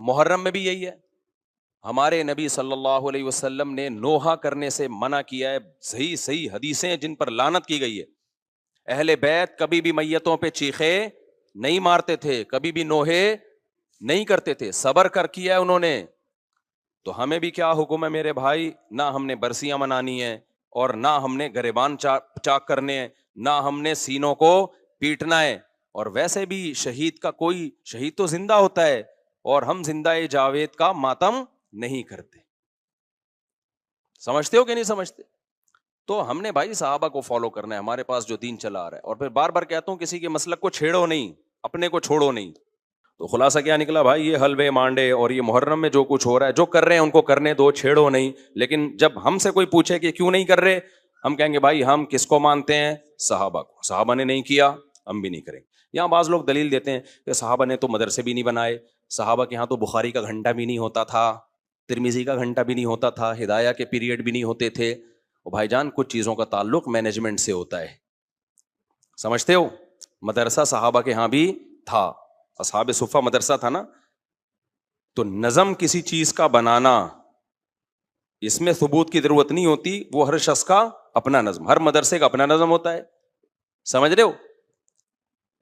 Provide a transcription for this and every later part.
محرم میں بھی یہی ہے. ہمارے نبی صلی اللہ علیہ وسلم نے نوحہ کرنے سے منع کیا ہے. صحیح صحیح حدیثیں جن پر لعنت کی گئی ہے. اہل بیت کبھی بھی میتوں پہ چیخے نہیں مارتے تھے, کبھی بھی نوحے نہیں کرتے تھے, صبر کر کیا ہے انہوں نے. تو ہمیں بھی کیا حکم ہے میرے بھائی, نہ ہم نے برسیاں منانی ہیں, اور نہ ہم نے گریبان چاک کرنے ہیں, نہ ہم نے سینوں کو پیٹنا ہے. اور ویسے بھی شہید کا کوئی شہید تو زندہ ہوتا ہے, اور ہم زندہ جاوید کا ماتم نہیں کرتے. سمجھتے ہو کہ نہیں سمجھتے؟ تو ہم نے بھائی صحابہ کو فالو کرنا ہے, ہمارے پاس جو دین چلا آ رہا ہے. اور پھر بار بار کہتا ہوں کسی کے مسلک کو چھیڑو نہیں, اپنے کو چھوڑو نہیں. تو خلاصہ کیا نکلا بھائی, یہ حلوے مانڈے اور یہ محرم میں جو کچھ ہو رہا ہے, جو کر رہے ہیں ان کو کرنے دو, چھیڑو نہیں. لیکن جب ہم سے کوئی پوچھے کہ کیوں نہیں کر رہے, ہم کہیں گے بھائی ہم کس کو مانتے ہیں, صحابہ کو. صحابہ نے نہیں کیا, ہم بھی نہیں کریں گے. یہاں بعض لوگ دلیل دیتے ہیں کہ صحابہ نے تو مدرسے بھی نہیں بنائے, صحابہ کے یہاں تو بخاری کا گھنٹہ بھی نہیں ہوتا تھا, ترمذی کا گھنٹہ بھی نہیں ہوتا تھا, ہدایہ کے پیریڈ بھی نہیں ہوتے تھے. اور بھائی جان کچھ چیزوں کا تعلق مینجمنٹ سے ہوتا ہے, سمجھتے ہو؟ مدرسہ صحابہ کے ہاں بھی تھا, اصحاب صفہ مدرسہ تھا نا. تو نظم کسی چیز کا بنانا, اس میں ثبوت کی ضرورت نہیں ہوتی, وہ ہر شخص کا اپنا نظم, ہر مدرسے کا اپنا نظم ہوتا ہے. سمجھ رہے ہو؟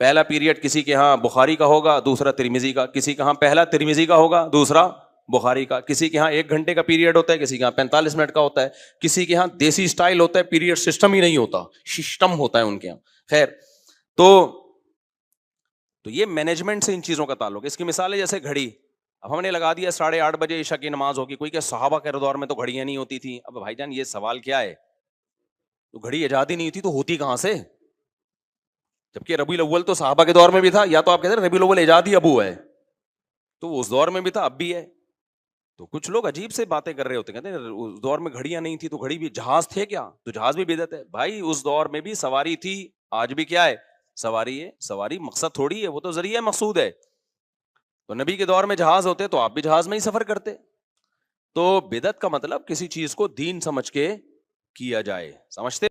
پہلا پیریڈ کسی کے ہاں بخاری کا ہوگا, دوسرا ترمذی کا. کسی کے ہاں پہلا ترمذی کا ہوگا, دوسرا بخاری کا. کسی کے ہاں 1 گھنٹے کا پیریڈ ہوتا ہے, کسی کے ہاں 45 منٹ کا ہوتا ہے. کسی کے ہاں دیسی سٹائل ہوتا ہے, پیریڈ سسٹم ہی نہیں ہوتا, سسٹم ہوتا ہے ان کے ہاں. خیر, تو یہ مینجمنٹ سے ان چیزوں کا تعلق ہے. اس کی مثال ہے جیسے گھڑی. اب ہم نے لگا دیا 8:30 بجے عشاء کی نماز ہوگی, کوئی کہ صحابہ کے دور میں تو گھڑیاں نہیں ہوتی تھی. اب بھائی جان یہ سوال کیا ہے, تو گھڑی ایجاد ہی نہیں تھی تو ہوتی کہاں سے؟ جبکہ ربیع الاول تو صحابہ کے دور میں بھی تھا, یا تو آپ کہتے ہیں ربیع الاول ایجاد ہی ابو ہے, تو اس دور میں بھی تھا, اب بھی ہے. تو کچھ لوگ عجیب سے باتیں کر رہے ہوتے, کہتے ہیں اس دور میں گھڑیاں نہیں تھی تو گھڑی بھی, جہاز تھے کیا, تو جہاز بھی بدعت ہے. بھائی اس دور میں بھی سواری تھی, آج بھی کیا ہے, سواری ہے. سواری مقصد تھوڑی ہے, وہ تو ذریعہ مقصود ہے. تو نبی کے دور میں جہاز ہوتے تو آپ بھی جہاز میں ہی سفر کرتے. تو بدعت کا مطلب کسی چیز کو دین سمجھ کے کیا جائے, سمجھتے